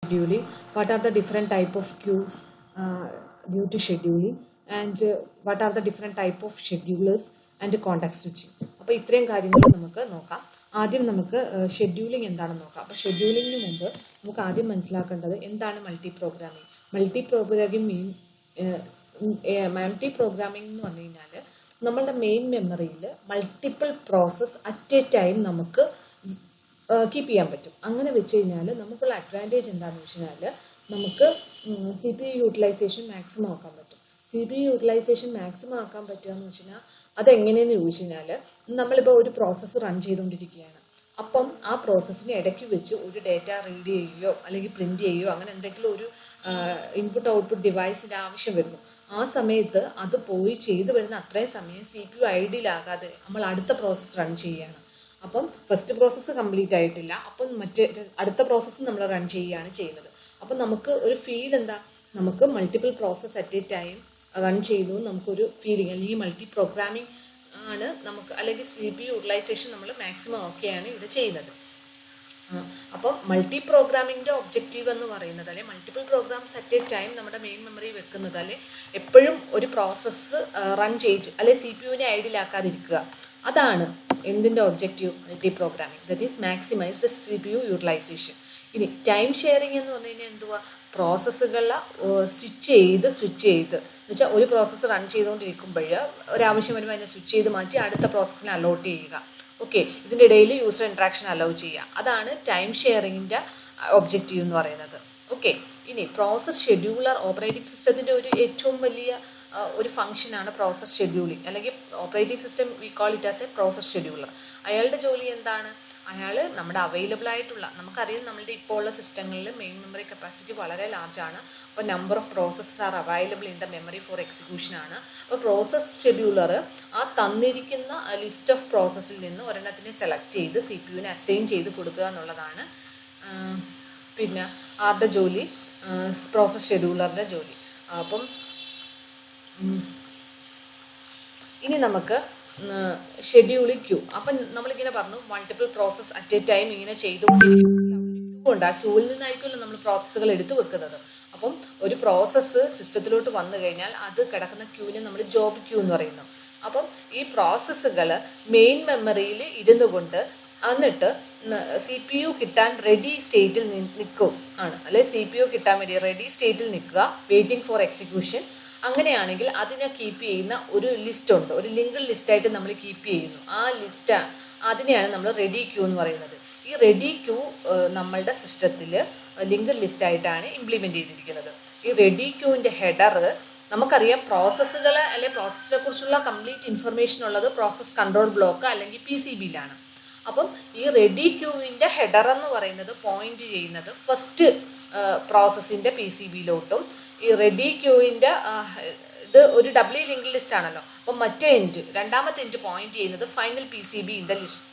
scheduling, what are the different type of queues due to scheduling, and what are the different type of schedulers and context switching. അപ്പോൾ ഇത്രയും കാര്യങ്ങൾ നമുക്ക് നോക്കാം. ആദ്യം നമുക്ക് scheduling എന്താണെന്ന് നോക്കാം. അപ്പോൾ ഷെഡ്യൂളിങ്ങിന് മുമ്പ് നമുക്ക് ആദ്യം മനസ്സിലാക്കേണ്ടത് എന്താണ് മൾട്ടി പ്രോഗ്രാമിംഗ്. മൾട്ടി പ്രോഗ്രാമിംഗ് എന്ന് പറഞ്ഞു കഴിഞ്ഞാൽ നമ്മളുടെ മെയിൻ മെമ്മറിയിൽ multiple process at a time നമുക്ക് കീപ്പ് ചെയ്യാൻ പറ്റും. അങ്ങനെ വെച്ച് കഴിഞ്ഞാൽ നമുക്കുള്ള അഡ്വാൻറ്റേജ് എന്താണെന്ന് വെച്ച് കഴിഞ്ഞാൽ നമുക്ക് CPU യൂട്ടിലൈസേഷൻ മാക്സിമം ആക്കാൻ പറ്റും. CPU യൂട്ടിലൈസേഷൻ മാക്സിമം ആക്കാൻ പറ്റുക എന്ന് വെച്ച് കഴിഞ്ഞാൽ അതെങ്ങനെയെന്ന് ചോദിച്ചു കഴിഞ്ഞാൽ നമ്മളിപ്പോൾ ഒരു പ്രോസസ്സ് റൺ ചെയ്തുകൊണ്ടിരിക്കുകയാണ്. അപ്പം ആ പ്രോസസ്സിന് ഇടയ്ക്ക് വെച്ച് ഒരു ഡേറ്റ റീഡ് ചെയ്യുകയോ അല്ലെങ്കിൽ പ്രിന്റ് ചെയ്യുകയോ അങ്ങനെ എന്തെങ്കിലും ഒരു ഇൻപുട്ട് ഔട്ട്പുട്ട് ഡിവൈസിൻ്റെ ആവശ്യം വരുന്നു. ആ സമയത്ത് അത് പോയി ചെയ്തു വരുന്ന അത്രയും സമയം CPU ഐഡിയലാകാതെ നമ്മൾ അടുത്ത പ്രോസസ്സ് റൺ ചെയ്യുകയാണ്. അപ്പം ഫസ്റ്റ് പ്രോസസ്സ് കംപ്ലീറ്റ് ആയിട്ടില്ല, അപ്പം അടുത്ത പ്രോസസ്സ് നമ്മൾ റൺ ചെയ്യുകയാണ് ചെയ്യുന്നത്. അപ്പം നമുക്ക് ഒരു ഫീൽ എന്താ, നമുക്ക് multiple process at a time run ചെയ്തു നമുക്കൊരു ഫീലിംഗ്, അല്ലെങ്കിൽ മൾട്ടി പ്രോഗ്രാമിംഗ് ആണ് നമുക്ക്, അല്ലെങ്കിൽ CPU യൂട്ടിലൈസേഷൻ നമ്മൾ മാക്സിമം ഓക്കെയാണ് ഇവിടെ ചെയ്യുന്നത്. അപ്പം മൾട്ടി പ്രോഗ്രാമിങ്ങിൻ്റെ ഒബ്ജക്റ്റീവ് എന്ന് പറയുന്നത്, അല്ലെങ്കിൽ multiple programs at a time നമ്മുടെ മെയിൻ മെമ്മറി വെക്കുന്നത്, അല്ലെ എപ്പോഴും ഒരു പ്രോസസ്സ് റൺ ചെയ്ത് അല്ലെ CPUവിനെ ഐഡിയലാക്കാതിരിക്കുക, അതാണ് എന്തിൻ്റെ objective multiprogramming. That is maximize the CPU utilization. ഇനി ടൈം ഷെയറിംഗ് എന്ന് പറഞ്ഞു കഴിഞ്ഞാൽ എന്തുവാ, പ്രോസസ്സുകളെ സ്വിച്ച് ചെയ്ത് എന്ന് വെച്ചാൽ ഒരു പ്രോസസ്സ് റൺ ചെയ്തുകൊണ്ടിരിക്കുമ്പോൾ ഒരാവശ്യം വരുമ്പോൾ അതിനെ സ്വിച്ച് ചെയ്ത് മാറ്റി അടുത്ത പ്രോസസ്സിനെ അലോട്ട് ചെയ്യുക. ഓക്കെ, ഇതിൻ്റെ ഇടയിൽ യൂസർ ഇൻട്രാക്ഷൻ അലോ ചെയ്യുക, അതാണ് ടൈം ഷെയറിങ്ങിൻ്റെ ഒബ്ജക്റ്റീവ് എന്ന് പറയുന്നത്. ഓക്കെ, ഇനി പ്രോസസ് ഷെഡ്യൂളർ ഓപ്പറേറ്റിംഗ് സിസ്റ്റത്തിൻ്റെ ഒരു ഏറ്റവും വലിയ ഒരു ഫംഗ്ഷനാണ് പ്രോസസ് ഷെഡ്യൂളിംഗ്, അല്ലെങ്കിൽ operating system we call it as A process scheduler. അയാളുടെ ജോലി എന്താണ്, അയാൾ നമ്മുടെ അവൈലബിൾ ആയിട്ടുള്ള, നമുക്കറിയാം നമ്മളുടെ ഇപ്പോൾ ഉള്ള സിസ്റ്റങ്ങളിൽ മെയിൻ മെമ്മറി കപ്പാസിറ്റി വളരെ ലാർജാണ്. അപ്പോൾ number of processes are available in the memory four execution ആണ്. അപ്പോൾ പ്രോസസ് ഷെഡ്യൂളർ ആ തന്നിരിക്കുന്ന ലിസ്റ്റ് ഓഫ് പ്രോസസ്സിൽ നിന്ന് ഒരെണ്ണത്തിനെ സെലക്ട് ചെയ്ത് CPUവിനെ അസൈൻ ചെയ്ത് കൊടുക്കുക എന്നുള്ളതാണ് പിന്നെ ആരുടെ ജോലി, പ്രോസസ് ഷെഡ്യൂളറിൻ്റെ ജോലി. അപ്പം ഇനി നമുക്ക് ഷെഡ്യൂളിംഗ് ക്യൂ. അപ്പം നമ്മളിങ്ങനെ പറഞ്ഞു multiple process at a time ഇങ്ങനെ ചെയ്തുകൊണ്ടിരിക്കും. ആ ക്യൂവിൽ നിന്നായിരിക്കുമല്ലോ നമ്മൾ പ്രോസസ്സുകൾ എടുത്തു വെക്കുന്നത്. അപ്പം ഒരു പ്രോസസ്സ് സിസ്റ്റത്തിലോട്ട് വന്നു കഴിഞ്ഞാൽ അത് കിടക്കുന്ന ക്യൂവിനെ നമ്മൾ ജോബ് ക്യൂ എന്ന് പറയുന്നു. അപ്പം ഈ പ്രോസസ്സുകൾ മെയിൻ മെമ്മറിയിൽ ഇരുന്നു കൊണ്ട് എന്നിട്ട് CPU കിട്ടാൻ റെഡി സ്റ്റേറ്റിൽ നിൽക്കും ആണ്, അല്ലെ CPU കിട്ടാൻ വേണ്ടി റെഡി സ്റ്റേറ്റിൽ നിൽക്കുക, വെയിറ്റിംഗ് ഫോർ എക്സിക്യൂഷൻ. അങ്ങനെയാണെങ്കിൽ അതിനെ കീപ്പ് ചെയ്യുന്ന ഒരു ലിസ്റ്റ് ഉണ്ട്, ഒരു ലിങ്ക്ഡ് ലിസ്റ്റായിട്ട് നമ്മൾ കീപ്പ് ചെയ്യുന്നു. ആ ലിസ്റ്റ് അതിനെയാണ് നമ്മൾ റെഡി ക്യൂ എന്ന് പറയുന്നത്. ഈ റെഡി ക്യൂ നമ്മളുടെ സിസ്റ്റത്തിൽ ലിങ്ക്ഡ് ലിസ്റ്റായിട്ടാണ് ഇംപ്ലിമെൻറ്റ് ചെയ്തിരിക്കുന്നത്. ഈ റെഡി ക്യൂവിൻ്റെ ഹെഡർ നമുക്കറിയാം, പ്രോസസ്സുകളെ അല്ലെങ്കിൽ പ്രോസസ്സിനെ കുറിച്ചുള്ള കംപ്ലീറ്റ് ഇൻഫർമേഷൻ ഉള്ളത് പ്രോസസ് കൺട്രോൾ ബ്ലോക്ക് അല്ലെങ്കിൽ PCBയിലാണ്. അപ്പം ഈ റെഡി ക്യൂവിൻ്റെ ഹെഡർ എന്ന് പറയുന്നത് പോയിന്റ് ചെയ്യുന്നത് ഫസ്റ്റ് പ്രോസസ്സിൻ്റെ PCBയിലോട്ടും, ഈ റെഡി ക്യൂവിൻ്റെ ഇത് ഒരു ഡബ്ല്യു ലിങ്ക് ലിസ്റ്റ് ആണല്ലോ, അപ്പം മറ്റേ രണ്ടാമത്തെ എൻഡ് പോയിന്റ് ചെയ്യുന്നത് final PCB in the list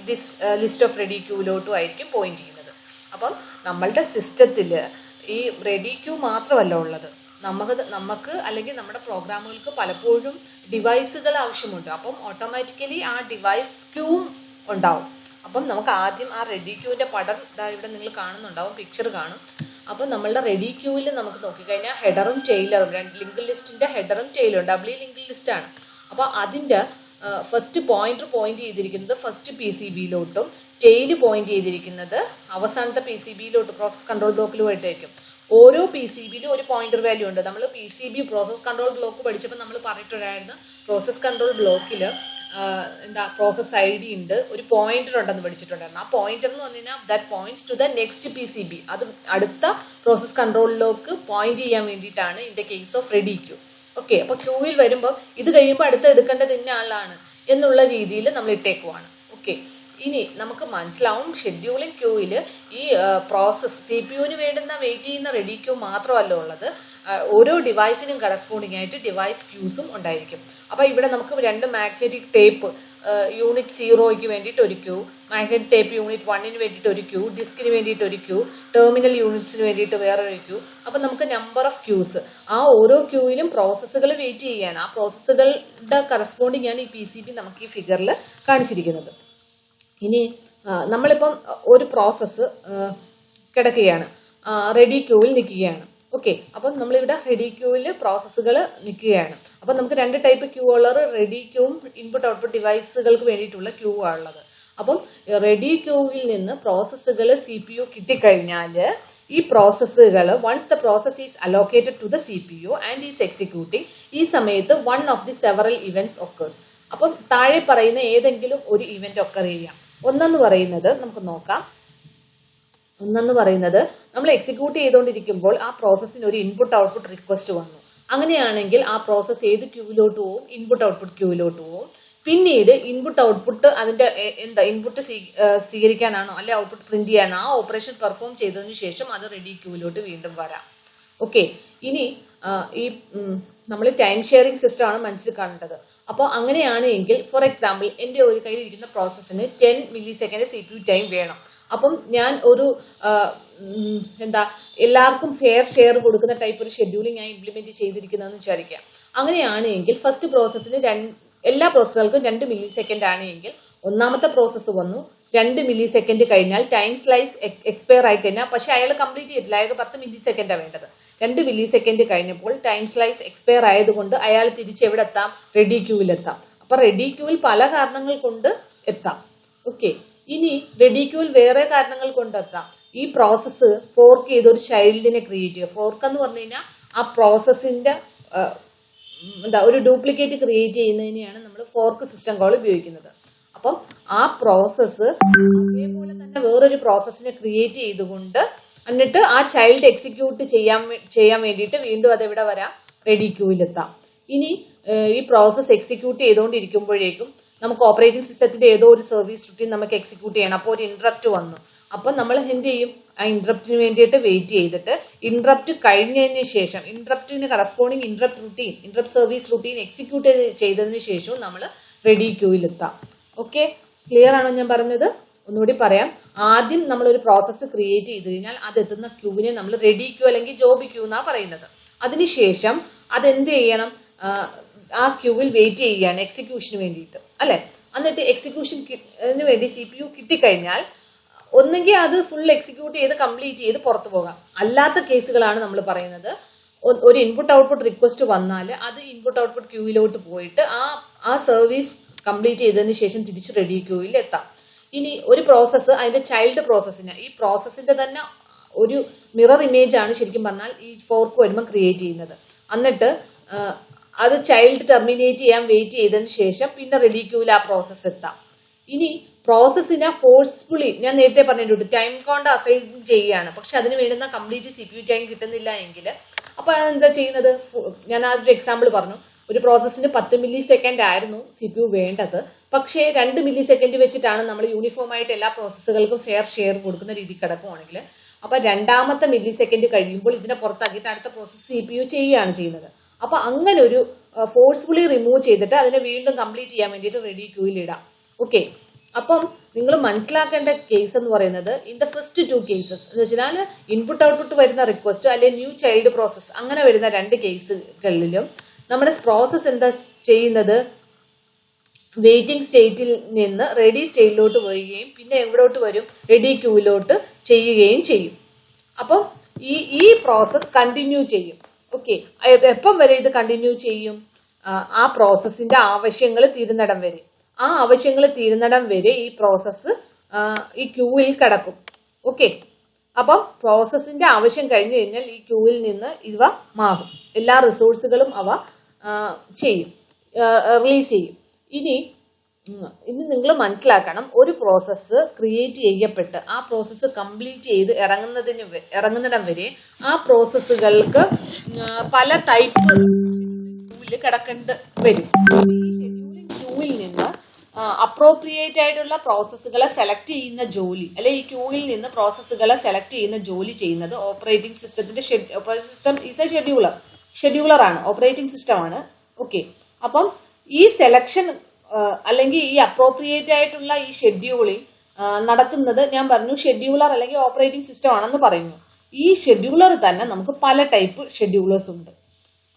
this list of ready ക്യൂവിലോട്ടും ആയിരിക്കും പോയിന്റ് ചെയ്യുന്നത്. അപ്പം നമ്മളുടെ സിസ്റ്റത്തിൽ ഈ റെഡി ക്യൂ മാത്രമല്ല ഉള്ളത്, നമുക്ക് അല്ലെങ്കിൽ നമ്മുടെ പ്രോഗ്രാമുകൾക്ക് പലപ്പോഴും ഡിവൈസുകൾ ആവശ്യമുണ്ട്. അപ്പം ഓട്ടോമാറ്റിക്കലി ആ ഡിവൈസ് ക്യൂവും ഉണ്ടാവും. അപ്പം നമുക്ക് ആദ്യം ആ റെഡി ക്യൂവിൻ്റെ പടം ഇവിടെ നിങ്ങൾ കാണുന്നുണ്ടാവും, പിക്ചർ കാണും. അപ്പം നമ്മളുടെ റെഡി ക്യൂവിൽ നമുക്ക് നോക്കിക്കഴിഞ്ഞാൽ ഹെഡറും ടെയിലറും, ലിങ്ക് ലിസ്റ്റിൻ്റെ ഹെഡറും ടെയിലറും ഡബ്ല്യു ലിങ്ക് ലിസ്റ്റാണ്. അപ്പോൾ അതിൻ്റെ ഫസ്റ്റ് പോയിന്റ് ചെയ്തിരിക്കുന്നത് ഫസ്റ്റ് PCBയിലോട്ടും ടെയില് പോയിന്റ് ചെയ്തിരിക്കുന്നത് അവസാനത്തെ PCBയിലോട്ട് പ്രോസസ് കൺട്രോൾ ബ്ലോക്കിലുമായിട്ടായിരിക്കും. ഓരോ PCBയിലും ഒരു പോയിന്റർ വാല്യൂ ഉണ്ട്. നമ്മൾ PCB പ്രോസസ് കൺട്രോൾ ബ്ലോക്ക് പഠിച്ചപ്പോൾ നമ്മൾ പറഞ്ഞിട്ടുണ്ടായിരുന്നു, പ്രോസസ് കൺട്രോൾ ബ്ലോക്കിൽ പ്രോസസ് ID ഉണ്ട്, ഒരു പോയിന്റർ ഉണ്ടെന്ന് പഠിച്ചിട്ടുണ്ടായിരുന്നു. ആ പോയിന്റർ എന്ന് പറഞ്ഞു കഴിഞ്ഞാൽ that points to the next PCB, അത് അടുത്ത പ്രോസസ് കൺട്രോളിലേക്ക് പോയിന്റ് ചെയ്യാൻ വേണ്ടിയിട്ടാണ് in the case of ready queue. Okay, അപ്പോൾ ക്യൂവിൽ വരുമ്പോൾ ഇത് കഴിയുമ്പോൾ അടുത്ത് എടുക്കേണ്ടത് ഇന്ന ആളാണ് എന്നുള്ള രീതിയിൽ നമ്മൾ ഇട്ടേക്കുവാണ്. ഓക്കെ, ഇനി നമുക്ക് മനസ്സിലാവും ഷെഡ്യൂളിംഗ് ക്യൂവിൽ ഈ പ്രോസസ് CPUവിന് വേണ്ടുന്ന വെയിറ്റ് ചെയ്യുന്ന റെഡി ക്യൂ മാത്രമല്ല ഉള്ളത്, ഓരോ ഡിവൈസിനും കറസ്പോണ്ടിങ് ആയിട്ട് ഡിവൈസ് ക്യൂസും ഉണ്ടായിരിക്കും. അപ്പോൾ ഇവിടെ നമുക്ക് രണ്ട് മാഗ്നറ്റിക് ടേപ്പ് യൂണിറ്റ് 0ക്ക് വേണ്ടിയിട്ട് ഒരു ക്യൂ, മാഗ്നറ്റിക് ടേപ്പ് യൂണിറ്റ് 1ന് വേണ്ടിയിട്ട് ഒരു ക്യൂ, ഡിസ്കിന് വേണ്ടിയിട്ട് ഒരു ക്യൂ, ടെർമിനൽ യൂണിറ്റ്സിന് വേണ്ടിയിട്ട് വേറൊരു ക്യൂ. അപ്പം നമുക്ക് നമ്പർ ഓഫ് ക്യൂസ്, ആ ഓരോ ക്യൂവിലും പ്രോസസ്സുകൾ വെയിറ്റ് ചെയ്യാണ്. ആ പ്രോസസ്സുകളുടെ കറസ്പോണ്ടിങ് ആണ് ഈ PCB നമുക്ക് ഈ ഫിഗറിൽ കാണിച്ചിരിക്കുന്നത്. ഇനി നമ്മളിപ്പം ഒരു പ്രോസസ്സ് കിടക്കുകയാണ്, റെഡി ക്യൂവിൽ നിൽക്കുകയാണ്. ഓക്കെ, അപ്പം നമ്മളിവിടെ റെഡി ക്യൂവിൽ പ്രോസസ്സുകൾ നിൽക്കുകയാണ്. അപ്പം നമുക്ക് രണ്ട് ടൈപ്പ് ക്യൂ ഉള്ളത്, റെഡി ക്യൂവും ഇൻപുട്ട് ഔട്ട്പുട്ട് ഡിവൈസുകൾക്ക് വേണ്ടിയിട്ടുള്ള ക്യൂ ആണുള്ളത്. അപ്പം റെഡി ക്യൂവിൽ നിന്ന് പ്രോസസ്സുകൾ CPU കിട്ടിക്കഴിഞ്ഞാൽ ഈ പ്രോസസ്സുകൾ once the process is allocated to the CPU and is executing, ഈ സമയത്ത് one of the several events occurs. അപ്പം താഴെ പറയുന്ന ഏതെങ്കിലും ഒരു ഇവന്റ് ഒക്കർ ചെയ്യാം. ഒന്നെന്ന് പറയുന്നത് നമുക്ക് നോക്കാം. ഒന്നെന്ന് പറയുന്നത് നമ്മൾ എക്സിക്യൂട്ട് ചെയ്തുകൊണ്ടിരിക്കുമ്പോൾ ആ പ്രോസസ്സിന് ഒരു ഇൻപുട്ട് ഔട്ട്പുട്ട് റിക്വസ്റ്റ് വന്നു. അങ്ങനെയാണെങ്കിൽ ആ പ്രോസസ്സ് ഏത് ക്യൂവിലോട്ട് പോവും? ഇൻപുട്ട് ഔട്ട്പുട്ട് ക്യൂവിലോട്ട് പോവും. പിന്നീട് ഇൻപുട്ട് ഔട്ട്പുട്ട് അതിന്റെ ഇൻപുട്ട് സ്വീകരിക്കാനാണോ അല്ലെ ഔട്ട്പുട്ട് പ്രിന്റ് ചെയ്യാനോ ആ ഓപ്പറേഷൻ പെർഫോം ചെയ്തതിനു ശേഷം അത് റെഡി ക്യൂവിലോട്ട് വീണ്ടും വരാം. ഓക്കെ, ഇനി ഈ നമ്മൾ ടൈം ഷെയറിംഗ് സിസ്റ്റം ആണ് മനസ്സിൽ കാണേണ്ടത്. അപ്പോൾ അങ്ങനെയാണ് എങ്കിൽ ഫോർ എക്സാമ്പിൾ എൻ്റെ ഒരു കയ്യിൽ ഇരിക്കുന്ന പ്രോസസ്സിന് 10 മില്ലി സെക്കൻഡ് CPU ടൈം വേണം. അപ്പം ഞാൻ ഒരു എല്ലാവർക്കും ഫെയർ ഷെയർ കൊടുക്കുന്ന ടൈപ്പ് ഒരു ഷെഡ്യൂളിംഗ് ഞാൻ ഇംപ്ലിമെന്റ് ചെയ്തിരിക്കുന്നതെന്ന് വിചാരിക്കുക. അങ്ങനെയാണ് എങ്കിൽ ഫസ്റ്റ് പ്രോസസ്സിന് എല്ലാ പ്രോസസ്സുകൾക്കും 2 മില്ലി സെക്കൻഡ് ആണ് എങ്കിൽ ഒന്നാമത്തെ പ്രോസസ്സ് വന്നു, 2 മില്ലി സെക്കൻഡ് കഴിഞ്ഞാൽ ടൈം സ്ലൈസ് എക്സ്പയർ ആയി കഴിഞ്ഞാൽ, പക്ഷെ അയാൾ കംപ്ലീറ്റ് ചെയ്തിട്ടില്ല, അയാൾക്ക് 10 മില്ലി സെക്കൻഡാണ് വേണ്ടത്. 2 മില്ലി സെക്കൻഡ് കഴിഞ്ഞപ്പോൾ ടൈം സ്ലൈസ് എക്സ്പയർ ആയതുകൊണ്ട് അയാൾ തിരിച്ച് എവിടെ എത്താം? റെഡി ക്യൂവിൽ എത്താം. അപ്പൊ റെഡി ക്യൂവിൽ പല കാരണങ്ങൾ കൊണ്ട് എത്താം. ഓക്കെ, ഇനി റെഡി ക്യൂവിൽ വേറെ കാരണങ്ങൾ കൊണ്ടെത്താം. ഈ പ്രോസസ്സ് ഫോർക്ക് ചെയ്ത് ഒരു ചൈൽഡിനെ ക്രിയേറ്റ് ചെയ്യുക. ഫോർക്ക് എന്ന് പറഞ്ഞു കഴിഞ്ഞാൽ ആ പ്രോസസ്സിന്റെ ഒരു ഡ്യൂപ്ലിക്കേറ്റ് ക്രിയേറ്റ് ചെയ്യുന്നതിനെയാണ് നമ്മൾ ഫോർക്ക് സിസ്റ്റം കോൾ ഉപയോഗിക്കുന്നത്. അപ്പം ആ പ്രോസസ്സ് അതേപോലെ തന്നെ വേറൊരു പ്രോസസ്സിനെ ക്രിയേറ്റ് ചെയ്തുകൊണ്ട് എന്നിട്ട് ആ ചൈൽഡ് എക്സിക്യൂട്ട് ചെയ്യാൻ വേണ്ടിയിട്ട് വീണ്ടും അതെവിടെ വരാം? റെഡി ക്യൂവിലെത്താം. ഇനി ഈ പ്രോസസ്സ് എക്സിക്യൂട്ട് ചെയ്തുകൊണ്ടിരിക്കുമ്പോഴേക്കും നമുക്ക് ഓപ്പറേറ്റിംഗ് സിസ്റ്റത്തിന്റെ ഏതോ ഒരു സർവീസ് റുട്ടീൻ നമുക്ക് എക്സിക്യൂട്ട് ചെയ്യണം. അപ്പോൾ ഒരു ഇന്ററപ്റ്റ് വന്നു. അപ്പം നമ്മൾ എന്ത് ചെയ്യും? ആ ഇന്ററപ്റ്റിന് വേണ്ടിയിട്ട് വെയിറ്റ് ചെയ്തിട്ട് ഇന്ററപ്റ്റ് കഴിഞ്ഞതിന് ശേഷം ഇന്ററപ്റ്റിന് corresponding interrupt service routine execute ചെയ്തതിന് ശേഷവും നമ്മൾ റെഡി ക്യൂവിലെത്താം. ഓക്കെ, ക്ലിയർ ആണോ ഞാൻ പറഞ്ഞത്? ഒന്നുകൂടി പറയാം. ആദ്യം നമ്മൾ ഒരു പ്രോസസ്സ് ക്രിയേറ്റ് ചെയ്ത് കഴിഞ്ഞാൽ അതെത്തുന്ന ക്യൂവിനെ നമ്മൾ റെഡി ക്യൂ അല്ലെങ്കിൽ ജോബ് ക്യൂ എന്നാണ് പറയുന്നത്. അതിനുശേഷം അതെന്ത് ചെയ്യണം? ആ ക്യൂവിൽ വെയിറ്റ് ചെയ്യുകയാണ് എക്സിക്യൂഷന് വേണ്ടിയിട്ട്, അല്ലെ? എന്നിട്ട് എക്സിക്യൂഷന് വേണ്ടി CPU കിട്ടിക്കഴിഞ്ഞാൽ ഒന്നെങ്കിൽ അത് ഫുൾ എക്സിക്യൂട്ട് ചെയ്ത് കംപ്ലീറ്റ് ചെയ്ത് പുറത്തു പോകാം. അല്ലാത്ത കേസുകളാണ് നമ്മൾ പറയുന്നത്. ഒരു ഇൻപുട്ട് ഔട്ട്പുട്ട് റിക്വസ്റ്റ് വന്നാൽ അത് ഇൻപുട്ട് ഔട്ട്പുട്ട് ക്യൂവിലോട്ട് പോയിട്ട് ആ സർവീസ് കംപ്ലീറ്റ് ചെയ്തതിന് ശേഷം തിരിച്ച് റെഡി ക്യൂവിൽ എത്താം. ഇനി ഒരു പ്രോസസ്സ് അതിന്റെ ചൈൽഡ് പ്രോസസ്സിന് ഈ പ്രോസസ്സിന്റെ തന്നെ ഒരു മിറർ ഇമേജ് ആണ് ശരിക്കും പറഞ്ഞാൽ ഈ ഫോർക്ക് വരുമ്പോൾ ക്രിയേറ്റ് ചെയ്യുന്നത്. എന്നിട്ട് അത് ചൈൽഡ് ടെർമിനേറ്റ് ചെയ്യാൻ വെയിറ്റ് ചെയ്തതിന് ശേഷം പിന്നെ റെഡി ക്യൂവിൽ ആ പ്രോസസ്സ് എത്താം. ഇനി പ്രോസസ്സിനെ ഫോഴ്സ്ഫുള്ളി ഞാൻ നേരത്തെ പറഞ്ഞിട്ടുണ്ട് ടൈം കൊണ്ട് അസൈൻ ചെയ്യുകയാണ്, പക്ഷെ അതിന് വേണ്ടുന്ന കംപ്ലീറ്റ് CPU ടൈം കിട്ടുന്നില്ല എങ്കിൽ അപ്പൊ അതെന്താ ചെയ്യുന്നത്? ഞാൻ ആദ്യം എക്സാമ്പിൾ പറഞ്ഞു. ഒരു പ്രോസസ്സിന് 10 മില്ലി സെക്കൻഡ് ആയിരുന്നു CPU വേണ്ടത്, പക്ഷേ 2 മില്ലി സെക്കൻഡ് വെച്ചിട്ടാണ് നമ്മൾ യൂണിഫോം ആയിട്ട് എല്ലാ പ്രോസസ്സുകൾക്കും ഫെയർ ഷെയർ കൊടുക്കുന്ന രീതി കിടക്കുവാണെങ്കിൽ അപ്പൊ രണ്ടാമത്തെ മില്ലി സെക്കൻഡ് കഴിയുമ്പോൾ ഇതിനെ പുറത്താക്കിയിട്ട് അടുത്ത പ്രോസസ്സ് CPU ചെയ്യുകയാണ് ചെയ്യുന്നത്. അപ്പൊ അങ്ങനെ ഒരു ഫോഴ്സ്ഫുള്ളി റിമൂവ് ചെയ്തിട്ട് അതിനെ വീണ്ടും കംപ്ലീറ്റ് ചെയ്യാൻ വേണ്ടിയിട്ട് റെഡി ക്യൂവിൽ ഇടാം. ഓക്കെ, അപ്പം നിങ്ങൾ മനസ്സിലാക്കേണ്ട കേസ് എന്ന് പറയുന്നത് ഇൻ ദ ഫസ്റ്റ് 2 കേസസ് എന്ന് വെച്ചാൽ ഇൻപുട്ട് ഔട്ട്പുട്ട് വരുന്ന റിക്വസ്റ്റ് അല്ലെങ്കിൽ ന്യൂ ചൈൽഡ് പ്രോസസ് അങ്ങനെ വരുന്ന 2 കേസുകളിലും നമ്മുടെ പ്രോസസ് എന്താ ചെയ്യുന്നത്? വെയിറ്റിംഗ് സ്റ്റേറ്റിൽ നിന്ന് റെഡി സ്റ്റേറ്റിലോട്ട് വരികയും പിന്നെ എവിടോട്ട് വരും? റെഡി ക്യൂവിലോട്ട് ചെയ്യുകയും ചെയ്യും. അപ്പം ഈ പ്രോസസ് കണ്ടിന്യൂ ചെയ്യും. ഓക്കെ, എപ്പം വരെ ഇത് കണ്ടിന്യൂ ചെയ്യും? ആ പ്രോസസ്സിന്റെ ആവശ്യങ്ങൾ തീരുന്നിടം വരെ. ആ ആവശ്യങ്ങൾ തീരുന്നിടം വരെ ഈ പ്രോസസ്സ് ഈ ക്യൂവിൽ കിടക്കും. ഓക്കെ, അപ്പം പ്രോസസ്സിന്റെ ആവശ്യം കഴിഞ്ഞു കഴിഞ്ഞാൽ ഈ ക്യൂവിൽ നിന്ന് ഇവ മാറും. എല്ലാ റിസോഴ്സുകളും അവ റിലീസ് ചെയ്യും. ഇനി നിങ്ങൾ മനസ്സിലാക്കണം, ഒരു പ്രോസസ്സ് ക്രിയേറ്റ് ചെയ്യപ്പെട്ട് ആ പ്രോസസ്സ് കംപ്ലീറ്റ് ചെയ്ത് ഇറങ്ങുന്നിടം വരെ ആ പ്രോസസ്സുകൾക്ക് പല ടൈപ്പ് ക്യൂവിൽ കിടക്കേണ്ടി വരും. ഈ ഷെഡ്യൂളിംഗ് ക്യൂവിൽ നിന്ന് അപ്രോപ്രിയേറ്റ് ആയിട്ടുള്ള പ്രോസസ്സുകളെ സെലക്ട് ചെയ്യുന്ന ജോലി അല്ലെ ഈ ക്യൂവിൽ നിന്ന് പ്രോസസ്സുകളെ സെലക്ട് ചെയ്യുന്ന ജോലി ചെയ്യുന്നത് ഓപ്പറേറ്റിംഗ് സിസ്റ്റത്തിന്റെ operating system is A scheduler ആണ്, ഓപ്പറേറ്റിംഗ് സിസ്റ്റം ആണ്. ഓക്കെ, അപ്പം ഈ സെലക്ഷൻ അല്ലെങ്കിൽ ഈ അപ്രോപ്രിയേറ്റ് ആയിട്ടുള്ള ഈ ഷെഡ്യൂളിംഗ് നടത്തുന്നത് ഞാൻ പറഞ്ഞു ഷെഡ്യൂളർ അല്ലെങ്കിൽ ഓപ്പറേറ്റിംഗ് സിസ്റ്റം ആണെന്ന് പറയുന്നു. ഈ ഷെഡ്യൂളർ തന്നെ നമുക്ക് പല ടൈപ്പ് ഷെഡ്യൂളേഴ്സ് ഉണ്ട്.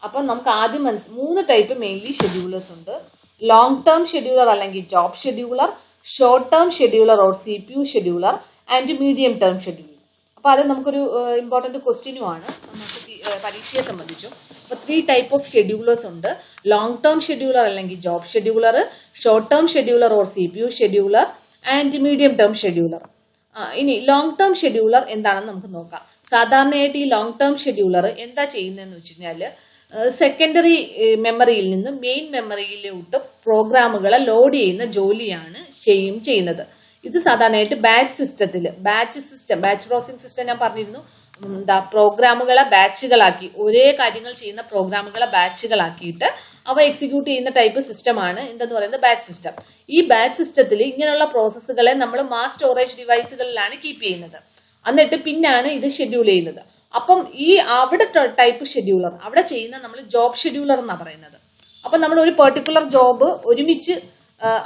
അപ്പം നമുക്ക് ആദ്യം 3 ടൈപ്പ് മെയിൻലി ഷെഡ്യൂളേഴ്സ് ഉണ്ട്. ലോങ് ടേം ഷെഡ്യൂളർ അല്ലെങ്കിൽ job scheduler, short term scheduler or CPU scheduler and medium term scheduler. അപ്പോൾ അത് നമുക്കൊരു ഇമ്പോർട്ടൻറ്റ് ക്വസ്റ്റ്യനുമാണ് നമുക്ക് പരീക്ഷയെ സംബന്ധിച്ചും. അപ്പോൾ 3 ടൈപ്പ് ഓഫ് ഷെഡ്യൂളേഴ്സ് ഉണ്ട്. ലോങ് ടേം ഷെഡ്യൂളർ അല്ലെങ്കിൽ job scheduler, short term scheduler or CPU scheduler and medium term scheduler. ഇനി ലോങ് ടേം ഷെഡ്യൂളർ എന്താണെന്ന് നമുക്ക് നോക്കാം. സാധാരണയായിട്ട് ഈ ലോങ് ടേം ഷെഡ്യൂളർ എന്താ ചെയ്യുന്നതെന്ന് വെച്ച് കഴിഞ്ഞാൽ സെക്കൻഡറി മെമ്മറിയിൽ നിന്ന് മെയിൻ മെമ്മറിയിലോട്ട് പ്രോഗ്രാമുകളെ ലോഡ് ചെയ്യുന്ന ജോലിയാണ് ചെയ്യുന്നത്. ഇത് സാധാരണയായിട്ട് ബാച്ച് പ്രോസസിംഗ് സിസ്റ്റം ഞാൻ പറഞ്ഞിരുന്നു. പ്രോഗ്രാമുകളെ ബാച്ചുകളാക്കി ഒരേ കാര്യങ്ങൾ ചെയ്യുന്ന പ്രോഗ്രാമുകളെ ബാച്ചുകളാക്കിയിട്ട് അവ എക്സിക്യൂട്ട് ചെയ്യുന്ന ടൈപ്പ് സിസ്റ്റമാണ് എന്തെന്ന് പറയുന്നത് ബാച്ച് സിസ്റ്റം. ഈ ബാച്ച് സിസ്റ്റത്തിൽ ഇങ്ങനെയുള്ള പ്രോസസ്സുകളെ നമ്മൾ മാസ് സ്റ്റോറേജ് ഡിവൈസുകളിലാണ് കീപ്പ് ചെയ്യുന്നത്. എന്നിട്ട് പിന്നാണ് ഇത് ഷെഡ്യൂൾ ചെയ്യുന്നത്. അപ്പം ഈ അവിടെ ടൈപ്പ് ഷെഡ്യൂളർ അവിടെ ചെയ്യുന്ന നമ്മൾ ജോബ് ഷെഡ്യൂളർ എന്നാണ് പറയുന്നത്. അപ്പം നമ്മൾ ഒരു പെർട്ടിക്കുലർ ജോബ് ഒരുമിച്ച്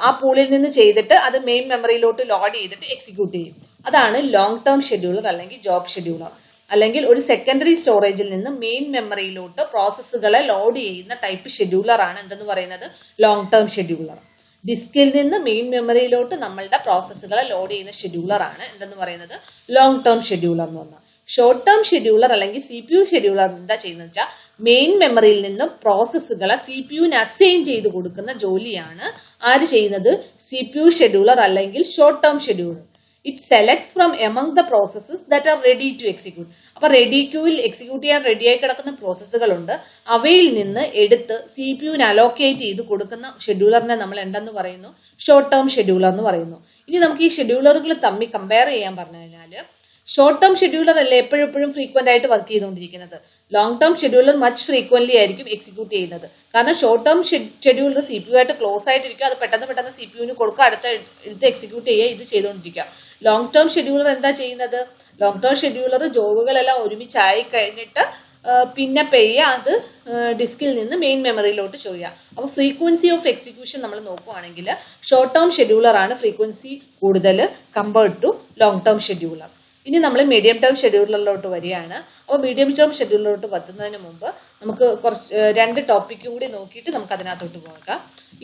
ആ പൂളിൽ നിന്ന് ചെയ്തിട്ട് അത് മെയിൻ മെമ്മറിയിലോട്ട് ലോഡ് ചെയ്തിട്ട് എക്സിക്യൂട്ട് ചെയ്യും. അതാണ് ലോങ് ടേം ഷെഡ്യൂളർ അല്ലെങ്കിൽ ജോബ് ഷെഡ്യൂളർ. അല്ലെങ്കിൽ ഒരു സെക്കൻഡറി സ്റ്റോറേജിൽ നിന്ന് മെയിൻ മെമ്മറിയിലോട്ട് പ്രോസസ്സുകളെ ലോഡ് ചെയ്യുന്ന ടൈപ്പ് ഷെഡ്യൂളർ ആണ് എന്തെന്ന് പറയുന്നത് ലോങ് ടേം ഷെഡ്യൂളർ. ഡിസ്കിൽ നിന്ന് മെയിൻ മെമ്മറിയിലോട്ട് നമ്മളുടെ പ്രോസസ്സുകളെ ലോഡ് ചെയ്യുന്ന ഷെഡ്യൂളർ ആണ് എന്തെന്ന് പറയുന്നത് ലോങ് ടേം ഷെഡ്യൂളർ എന്ന് പറഞ്ഞാൽ. ഷോർട്ട് ടേം ഷെഡ്യൂളർ അല്ലെങ്കിൽ CPU ഷെഡ്യൂളർ എന്താ ചെയ്യുന്നത് വെച്ചാൽ മെയിൻ മെമ്മറിയിൽ നിന്നും പ്രോസസ്സുകളെ CPUവിന് അസൈൻ ചെയ്ത് കൊടുക്കുന്ന ജോലിയാണ് ആര് ചെയ്യുന്നത് CPU ഷെഡ്യൂളർ അല്ലെങ്കിൽ short term scheduler. It selects from among the processes that are ready to execute. അപ്പൊ റെഡി ക്യൂവിൽ എക്സിക്യൂട്ട് ചെയ്യാൻ റെഡിയായി കിടക്കുന്ന പ്രോസസ്സുകളുണ്ട്. അവയിൽ നിന്ന് എടുത്ത് CPUവിന് അലോക്കേറ്റ് ചെയ്ത് കൊടുക്കുന്ന ഷെഡ്യൂളറിനെ നമ്മൾ എന്തെന്ന് പറയുന്നു ഷോർട്ട് ടേം ഷെഡ്യൂളർ എന്ന് പറയുന്നു. ഇനി നമുക്ക് ഈ ഷെഡ്യൂളറുകൾ തമ്മിൽ കമ്പയർ ചെയ്യാൻ പറഞ്ഞു കഴിഞ്ഞാൽ ഷോർട്ട് ടേം ഷെഡ്യൂളർ അല്ലേ എപ്പോഴും ഫ്രീക്വന്റ് ആയിട്ട് വർക്ക് ചെയ്തുകൊണ്ടിരിക്കുന്നത്. Long term scheduler much frequently ആയിരിക്കും എക്സിക്യൂട്ട് ചെയ്യുന്നത്. കാരണം ഷോർട്ട് ടേം ഷെഡ്യൂളർ CPU ആയിട്ട് ക്ലോസ് ആയിട്ടിരിക്കുക. അത് പെട്ടെന്ന് CPUവിന് കൊടുക്കുക, എടുത്ത് എക്സിക്യൂട്ട് ചെയ്യുക, ഇത് ചെയ്തുകൊണ്ടിരിക്കുക. ലോങ് ടേം ഷെഡ്യൂളർ എന്താ ചെയ്യുന്നത്? ലോങ് ടേം ഷെഡ്യൂളർ ജോബുകളെല്ലാം ഒരുമിച്ചായി കഴിഞ്ഞിട്ട് പിന്നെ അത് ഡിസ്കിൽ നിന്ന് മെയിൻ മെമ്മറിയിലോട്ട് ചെയ്യുക. അപ്പോൾ ഫ്രീക്വൻസി ഓഫ് എക്സിക്യൂഷൻ നമ്മൾ നോക്കുകയാണെങ്കിൽ ഷോർട്ട് ടേം ഷെഡ്യൂളർ ആണ് ഫ്രീക്വൻസി കൂടുതൽ compared to long term scheduler. ഇനി നമ്മൾ മീഡിയം ടേം ഷെഡ്യൂളറിലോട്ട് വരികയാണ്. അപ്പോൾ മീഡിയം ടേം ഷെഡ്യൂളറിലോട്ട് എത്തുന്നതിന് മുമ്പ് നമുക്ക് കുറച്ച് 2 ടോപ്പിക്കും കൂടി നോക്കിയിട്ട് നമുക്ക് അതിനകത്തോട്ട് പോകാം.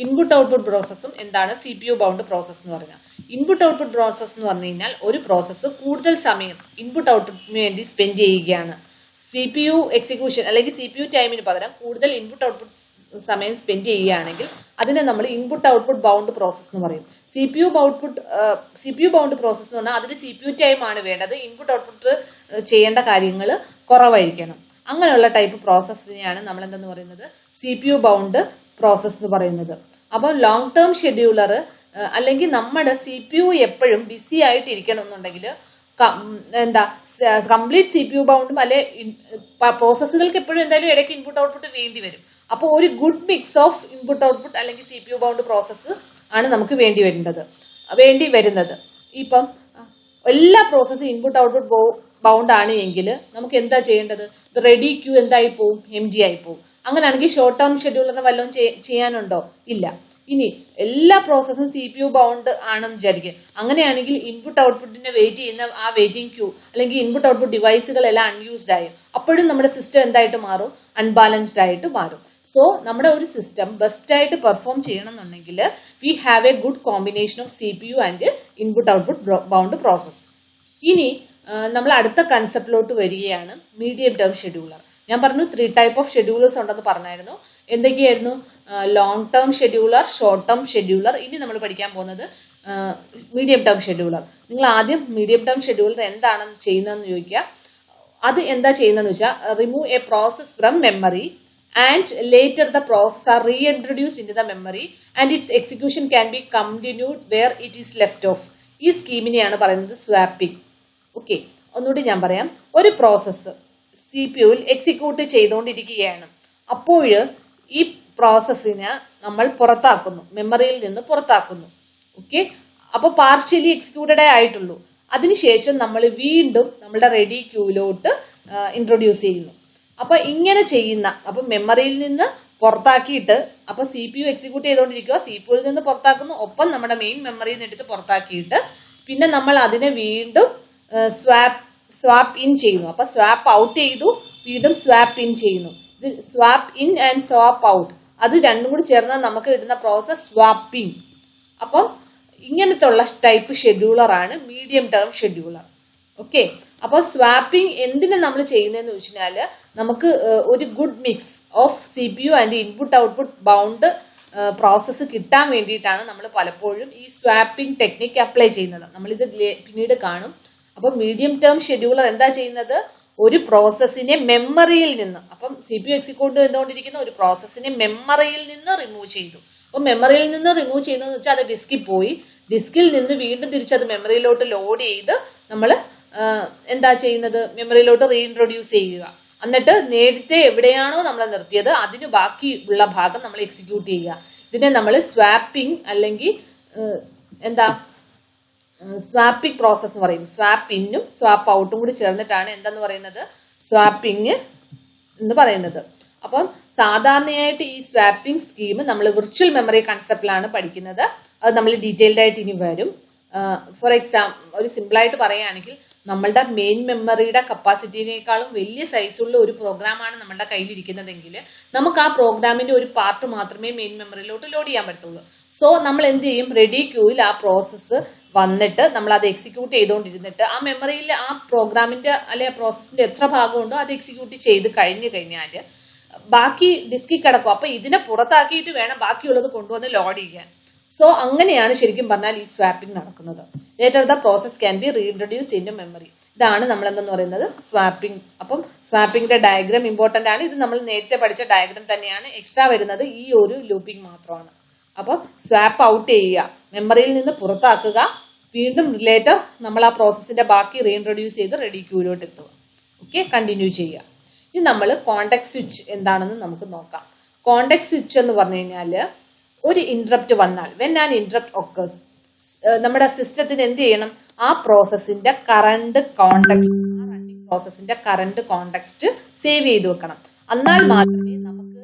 ഇൻപുട്ട് ഔട്ട്പുട്ട് പ്രോസസ്സും എന്താണ് CPU ബൗണ്ട് പ്രോസസ് എന്ന് പറഞ്ഞാൽ. ഇൻപുട്ട് ഔട്ട്പുട്ട് പ്രോസസ് എന്ന് പറഞ്ഞു കഴിഞ്ഞാൽ ഒരു പ്രോസസ്സ് കൂടുതൽ സമയം ഇൻപുട്ട് ഔട്ട്പുട്ടിന് വേണ്ടി സ്പെൻഡ് ചെയ്യുകയാണ്. CPU എക്സിക്യൂഷൻ അല്ലെങ്കിൽ CPU ടൈമിന് പകരം കൂടുതൽ ഇൻപുട്ട് ഔട്ട്പുട്ട് സമയം സ്പെൻഡ് ചെയ്യുകയാണെങ്കിൽ അതിനെ നമ്മൾ ഇൻപുട്ട് ഔട്ട്പുട്ട് ബൗണ്ട് പ്രോസസ് എന്ന് പറയും. CPU ബൗണ്ട് പ്രോസസ് എന്ന് പറഞ്ഞാൽ അതിന് CPU ടൈം ആണ് വേണ്ടത്. ഇൻപുട്ട് ഔട്ട്പുട്ട് ചെയ്യേണ്ട കാര്യങ്ങൾ കുറവായിരിക്കണം. അങ്ങനെയുള്ള ടൈപ്പ് പ്രോസസ്സിനെയാണ് നമ്മൾ എന്തെന്ന് പറയുന്നത് CPU ബൗണ്ട് പ്രോസസ് എന്ന് പറയുന്നത്. അപ്പോൾ ലോങ് ടേം ഷെഡ്യൂളർ അല്ലെങ്കിൽ നമ്മുടെ CPU എപ്പോഴും ബിസി ആയിട്ട് ഇരിക്കണം എന്നുണ്ടെങ്കിൽ കംപ്ലീറ്റ് CPU ബൗണ്ടും അല്ലെ പ്രോസസ്സുകൾക്ക് എപ്പോഴും എന്തായാലും ഇടയ്ക്ക് ഇൻപുട്ട് ഔട്ട്പുട്ട് വേണ്ടി വരും. അപ്പോൾ ഒരു good mix of input output അല്ലെങ്കിൽ CPU ബൗണ്ട് പ്രോസസ്സ് ആണ് നമുക്ക് വേണ്ടി വരുന്നത്. ഇപ്പം എല്ലാ പ്രോസസ്സും ഇൻപുട്ട് ഔട്ട്പുട്ട് ബൗണ്ട് ആണ് എങ്കിൽ നമുക്ക് എന്താ ചെയ്യേണ്ടത്? റെഡി ക്യൂ എന്തായി പോവും? MG ആയി പോവും. അങ്ങനെയാണെങ്കിൽ ഷോർട്ട് ടേം ഷെഡ്യൂളറിന് വല്ലതും ചെയ്യാനുണ്ടോ? ഇല്ല. ഇനി എല്ലാ പ്രോസസ്സും CPU ബൗണ്ട് ആണെന്ന് വിചാരിക്കുക. അങ്ങനെയാണെങ്കിൽ ഇൻപുട്ട് ഔട്ട്പുട്ടിനെ വെയിറ്റ് ചെയ്യുന്ന ആ വെയിറ്റിംഗ് ക്യൂ അല്ലെങ്കിൽ ഇൻപുട്ട് ഔട്ട്പുട്ട് ഡിവൈസുകളെല്ലാം അൺയൂസ്ഡ് ആയി. അപ്പോഴും നമ്മുടെ സിസ്റ്റം എന്തായിട്ട് മാറും? അൺബാലൻസ്ഡ് ആയിട്ട് മാറും. സോ നമ്മുടെ ഒരു സിസ്റ്റം ബെസ്റ്റ് ആയിട്ട് പെർഫോം ചെയ്യണമെന്നുണ്ടെങ്കിൽ we have A good combination of CPU and input output bound process. ഇനി നമ്മൾ അടുത്ത കൺസെപ്റ്റിലോട്ട് വരികയാണ് മീഡിയം ടേം ഷെഡ്യൂളർ. ഞാൻ പറഞ്ഞു 3 ടൈപ്പ് ഓഫ് ഷെഡ്യൂളേഴ്സ് ഉണ്ടെന്ന് പറഞ്ഞായിരുന്നു. എന്തൊക്കെയായിരുന്നു? Long term scheduler, short term scheduler. ഇനി നമ്മൾ പഠിക്കാൻ പോകുന്നത് മീഡിയം ടേം ഷെഡ്യൂളർ. നിങ്ങൾ ആദ്യം മീഡിയം ടേം ഷെഡ്യൂളർ എന്താണ് ചെയ്യുന്നതെന്ന് ചോദിക്കുക. അത് എന്താ ചെയ്യുന്നതെന്ന് വെച്ചാൽ remove A process from memory and later the process are reintroduced into the memory and its execution can be continued where it is left off. ഈ സ്കീമിനെയാണ് പറയുന്നത് സ്വാപ്പിംഗ്. ഓക്കെ, ഒന്നുകൂടി ഞാൻ പറയാം. ഒരു പ്രോസസ്സ് CPUവിൽ എക്സിക്യൂട്ട് ചെയ്തുകൊണ്ടിരിക്കുകയാണ്. അപ്പോൾ ഈ പ്രോസസ്സിനെ നമ്മൾ പുറത്താക്കുന്നു, മെമ്മറിയിൽ നിന്ന് പുറത്താക്കുന്നു. ഓക്കെ, അപ്പോൾ പാർഷ്യലി എക്സിക്യൂട്ടഡേ ആയിട്ടുള്ളൂ. അതിനുശേഷം നമ്മൾ വീണ്ടും നമ്മുടെ റെഡി ക്യൂവിലോട്ട് ഇൻട്രൊഡ്യൂസ് ചെയ്യുന്നു. അപ്പൊ ഇങ്ങനെ ചെയ്യുന്ന, അപ്പൊ മെമ്മറിയിൽ നിന്ന് പുറത്താക്കിയിട്ട് അപ്പൊ CPU എക്സിക്യൂട്ട് ചെയ്തുകൊണ്ടിരിക്കുക, CPUവിൽ നിന്ന് പുറത്താക്കുന്നു, ഒപ്പം നമ്മുടെ മെയിൻ മെമ്മറിയിൽ നിന്ന് എടുത്ത് പുറത്താക്കിയിട്ട് പിന്നെ നമ്മൾ അതിനെ വീണ്ടും സ്വാപ്പ് ഇൻ ചെയ്യുന്നു. അപ്പൊ സ്വാപ്പ് ഔട്ട് ചെയ്തു, വീണ്ടും സ്വാപ്പ് ഇൻ ചെയ്യുന്നു. ഇത് swap in and swap out, അത് രണ്ടും കൂടി ചേർന്നാൽ നമുക്ക് കിട്ടുന്ന പ്രോസസ് സ്വാപ്പിംഗ്. അപ്പം ഇങ്ങനത്തെ ഉള്ള ടൈപ്പ് ഷെഡ്യൂളർ ആണ് മീഡിയം ടേം ഷെഡ്യൂളർ. ഓക്കെ, അപ്പോൾ സ്വാപ്പിംഗ് എന്തിനാ നമ്മൾ ചെയ്യുന്നതെന്ന് വെച്ചാൽ നമുക്ക് ഒരു good mix of CPU and input output bound process കിട്ടാൻ വേണ്ടിയിട്ടാണ് നമ്മൾ പലപ്പോഴും ഈ സ്വാപ്പിംഗ് ടെക്നിക്ക് അപ്ലൈ ചെയ്യുന്നത്. നമ്മളിത് പിന്നീട് കാണും. അപ്പം മീഡിയം ടേം ഷെഡ്യൂളർ എന്താ ചെയ്യുന്നത്? ഒരു പ്രോസസ്സിനെ മെമ്മറിയിൽ നിന്ന്, അപ്പം CPU എക്സിക്യൂട്ട് ചെയ്തുകൊണ്ടിരിക്കുന്ന ഒരു പ്രോസസ്സിനെ മെമ്മറിയിൽ നിന്ന് റിമൂവ് ചെയ്തു. അപ്പം മെമ്മറിയിൽ നിന്ന് റിമൂവ് ചെയ്യുന്നതെന്ന് വെച്ചാൽ അത് ഡിസ്കിൽ പോയി, ഡിസ്കിൽ നിന്ന് വീണ്ടും തിരിച്ചത് മെമ്മറിയിലോട്ട് ലോഡ് ചെയ്ത് നമ്മൾ എന്താ ചെയ്യുന്നത്? മെമ്മറിയിലോട്ട് റീഇൻട്രൊഡ്യൂസ് ചെയ്യുക. എന്നിട്ട് നേരത്തെ എവിടെയാണോ നമ്മൾ നിർത്തിയത് അതിന് ബാക്കിയുള്ള ഭാഗം നമ്മൾ എക്സിക്യൂട്ട് ചെയ്യുക. ഇതിനെ നമ്മൾ സ്വാപ്പിംഗ് അല്ലെങ്കിൽ സ്വാപ്പിംഗ് പ്രോസസ് എന്ന് പറയും. സ്വാപ്പ് ഇന്നും സ്വാപ്പ് ഔട്ടും കൂടി ചേർന്നിട്ടാണ് എന്താന്ന് പറയുന്നത്? സ്വാപ്പിംഗ് എന്ന് പറയുന്നത്. അപ്പം സാധാരണയായിട്ട് ഈ സ്വാപ്പിംഗ് സ്കീം നമ്മൾ വിർച്വൽ മെമ്മറി കൺസെപ്റ്റിലാണ് പഠിക്കുന്നത്. അത് നമ്മൾ ഡീറ്റെയിൽഡ് ആയിട്ട് ഇനി വരും. ഫോർ എക്സാമ്പിൾ, ഒരു സിമ്പിളായിട്ട് പറയുകയാണെങ്കിൽ, നമ്മളുടെ മെയിൻ മെമ്മറിയുടെ കപ്പാസിറ്റിനേക്കാളും വലിയ സൈസുള്ള ഒരു പ്രോഗ്രാമാണ് നമ്മളുടെ കയ്യിലിരിക്കുന്നതെങ്കിൽ നമുക്ക് ആ പ്രോഗ്രാമിന്റെ ഒരു പാർട്ട് മാത്രമേ മെയിൻ മെമ്മറിയിലോട്ട് ലോഡ് ചെയ്യാൻ പറ്റത്തുള്ളൂ. സോ നമ്മൾ എന്ത് ചെയ്യും? റെഡി ക്യൂവിൽ ആ പ്രോസസ്സ് വന്നിട്ട് നമ്മൾ അത് എക്സിക്യൂട്ട് ചെയ്തുകൊണ്ടിരുന്നിട്ട് ആ മെമ്മറിയിൽ ആ പ്രോഗ്രാമിന്റെ അല്ലെ പ്രോസസ്സിന്റെ എത്ര ഭാഗമുണ്ടോ അത് എക്സിക്യൂട്ട് ചെയ്ത് കഴിഞ്ഞു കഴിഞ്ഞാൽ ബാക്കി ഡിസ്കിൽ കിടക്കും. അപ്പൊ ഇതിനെ പുറത്താക്കിയിട്ട് വേണം ബാക്കിയുള്ളത് കൊണ്ടുവന്ന് ലോഡ് ചെയ്യാൻ. സോ അങ്ങനെയാണ് ശരിക്കും പറഞ്ഞാൽ ഈ സ്വാപ്പിംഗ് നടക്കുന്നത്. Later the process can be reintroduced in memory. ഇതാണ് നമ്മൾ എന്തെന്ന് പറയുന്നത്? സ്വാപ്പിംഗ്. അപ്പം സ്വാപ്പിംഗിന്റെ ഡയഗ്രാം ഇമ്പോർട്ടന്റ് ആണ്. ഇത് നമ്മൾ നേരത്തെ പഠിച്ച ഡയഗ്രാം തന്നെയാണ്. എക്സ്ട്രാ വരുന്നത് ഈ ഒരു ലൂപ്പിംഗ് മാത്രമാണ്. അപ്പം സ്വാപ്പ് ഔട്ട് ചെയ്യുക, മെമ്മറിയിൽ നിന്ന് പുറത്താക്കുക, വീണ്ടും ലേറ്റർ നമ്മൾ ആ പ്രോസസ്സിന്റെ ബാക്കി റീഇൻട്രൊഡ്യൂസ് ചെയ്ത് റെഡി ക്യൂയിലോട്ട് എത്തുക. ഓക്കെ, കണ്ടിന്യൂ ചെയ്യുക. ഇനി നമ്മൾ കോണ്ടെക്സ്റ്റ് സ്വിച്ച് എന്താണെന്ന് നമുക്ക് നോക്കാം. കോണ്ടെക്സ്റ്റ് സ്വിച്ച് എന്ന് പറഞ്ഞു കഴിഞ്ഞാൽ ഒരു ഇന്ററപ്റ്റ് വന്നാൽ, വെൻ ആൻ ഇന്ററപ്റ്റ് ഒക്കേഴ്സ്, നമ്മുടെ സിസ്റ്റത്തിന് എന്ത് ചെയ്യണം? ആ പ്രോസസ്സിന്റെ കറണ്ട് കോണ്ടെക്സ്റ്റ്, ആ റണ്ണിങ് പ്രോസസ്സിന്റെ കറണ്ട് കോണ്ടെക്സ്റ്റ് സേവ് ചെയ്ത് വെക്കണം. എന്നാൽ മാത്രമേ നമുക്ക്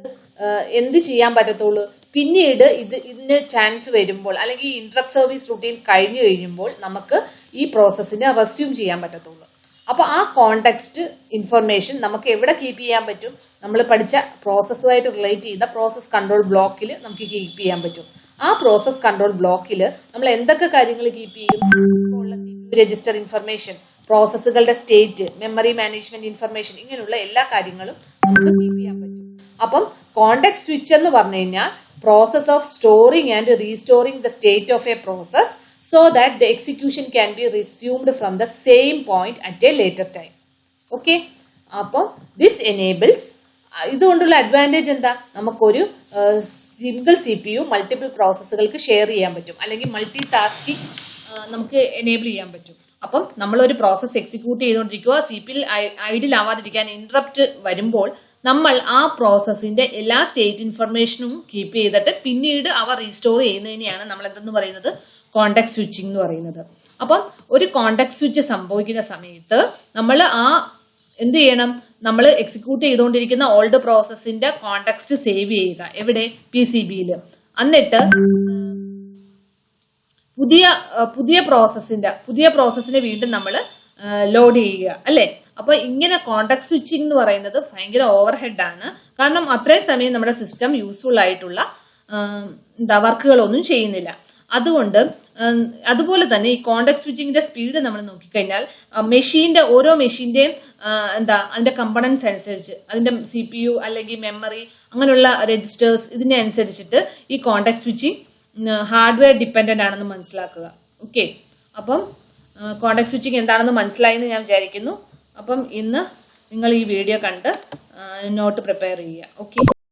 എന്ത് ചെയ്യാൻ പറ്റത്തുള്ളൂ? പിന്നീട് ഇതിന് ചാൻസ് വരുമ്പോൾ അല്ലെങ്കിൽ ഈ ഇന്ററപ്റ്റ് സർവീസ് റൂട്ടീൻ കഴിഞ്ഞു കഴിയുമ്പോൾ നമുക്ക് ഈ പ്രോസസ്സിനെ റെസ്യൂം ചെയ്യാൻ പറ്റത്തുള്ളൂ. അപ്പൊ ആ കോണ്ടെക്സ്റ്റ് ഇൻഫർമേഷൻ നമുക്ക് എവിടെ കീപ്പ് ചെയ്യാൻ പറ്റും? നമ്മൾ പഠിച്ച പ്രോസസ്സുമായിട്ട് റിലേറ്റ് ചെയ്ത പ്രോസസ് കൺട്രോൾ ബ്ലോക്കിൽ നമുക്ക് കീപ്പ് ചെയ്യാൻ പറ്റും. ആ പ്രോസസ് കൺട്രോൾ ബ്ലോക്കിൽ നമ്മൾ എന്തൊക്കെ കാര്യങ്ങൾ കീപ്പ് ചെയ്യും? രജിസ്റ്റർ ഇൻഫർമേഷൻ, പ്രോസസ്സുകളുടെ സ്റ്റേറ്റ്, മെമ്മറി മാനേജ്മെന്റ് ഇൻഫർമേഷൻ, ഇങ്ങനെയുള്ള എല്ലാ കാര്യങ്ങളും നമുക്ക് കീപ്പ് ചെയ്യാൻ പറ്റും. അപ്പം കോണ്ടെക്സ്റ്റ് സ്വിച്ച് എന്ന് പറഞ്ഞു കഴിഞ്ഞാൽ process of storing and restoring the state of A process so that the execution can be resumed from the same point at a later time. Okay, അപ്പം this enables, ഇതുകൊണ്ടുള്ള അഡ്വാൻറ്റേജ് എന്താ? നമുക്കൊരു single CPU multiple പ്രോസസ്സുകൾക്ക് share ചെയ്യാൻ പറ്റും, അല്ലെങ്കിൽ multi tasking നമുക്ക് enable ചെയ്യാൻ പറ്റും. അപ്പം നമ്മളൊരു പ്രോസസ്സ് എക്സിക്യൂട്ട് ചെയ്തുകൊണ്ടിരിക്കുക, CPU ഐഡിൽ ആവാതിരിക്കാൻ ഇന്ററപ്റ്റ് വരുമ്പോൾ നമ്മൾ ആ പ്രോസസ്സിന്റെ എല്ലാ സ്റ്റേറ്റ് ഇൻഫർമേഷനും കീപ്പ് ചെയ്തിട്ട് പിന്നീട് അവ റീസ്റ്റോർ ചെയ്യുന്നതിനെയാണ് നമ്മൾ എന്തെന്ന് പറയുന്നത്? കോണ്ടെക്സ്റ്റ് സ്വിച്ചിങ് എന്ന് പറയുന്നത്. അപ്പം ഒരു കോണ്ടെക്സ്റ്റ് സ്വിച്ച് സംഭവിക്കുന്ന സമയത്ത് നമ്മൾ എന്ത് ചെയ്യണം? നമ്മൾ എക്സിക്യൂട്ട് ചെയ്തുകൊണ്ടിരിക്കുന്ന ഓൾഡ് പ്രോസസ്സിന്റെ കോണ്ടെക്സ്റ്റ് സേവ് ചെയ്യുക. എവിടെ? PCBയിൽ. എന്നിട്ട് പുതിയ പ്രോസസ്സിനെ വീണ്ടും നമ്മൾ ലോഡ് ചെയ്യുക, അല്ലെ? അപ്പൊ ഇങ്ങനെ കോണ്ടെക്സ്റ്റ് സ്വിച്ചിങ് എന്ന് പറയുന്നത് ഭയങ്കര ഓവർ ഹെഡ് ആണ്. കാരണം അത്രയും സമയം നമ്മുടെ സിസ്റ്റം യൂസ്ഫുൾ ആയിട്ടുള്ള വർക്കുകളൊന്നും ചെയ്യുന്നില്ല. അതുപോലെ തന്നെ ഈ കോണ്ടെക്സ്റ്റ് സ്വിച്ചിങ്ങിന്റെ സ്പീഡ് നമ്മൾ നോക്കിക്കഴിഞ്ഞാൽ ഓരോ മെഷീന്റെയും അതിന്റെ കമ്പണൻസ് അനുസരിച്ച്, അതിന്റെ CPU അല്ലെങ്കിൽ മെമ്മറി, അങ്ങനെയുള്ള രജിസ്റ്റേഴ്സ്, ഇതിനെ അനുസരിച്ചിട്ട് ഈ കോണ്ടെക്സ്റ്റ് സ്വിച്ചിങ് ഹാർഡ്വെയർ ഡിപ്പെൻഡന്റ് ആണെന്ന് മനസ്സിലാക്കുക. ഓക്കെ, അപ്പം കോണ്ടെക്സ്റ്റ് സ്വിച്ചിങ് എന്താണെന്ന് മനസ്സിലായെന്ന് ഞാൻ വിചാരിക്കുന്നു. അപ്പം ഇന്ന് നിങ്ങൾ ഈ വീഡിയോ കണ്ട് നോട്ട് പ്രിപ്പയർ ചെയ്യുക. ഓക്കെ.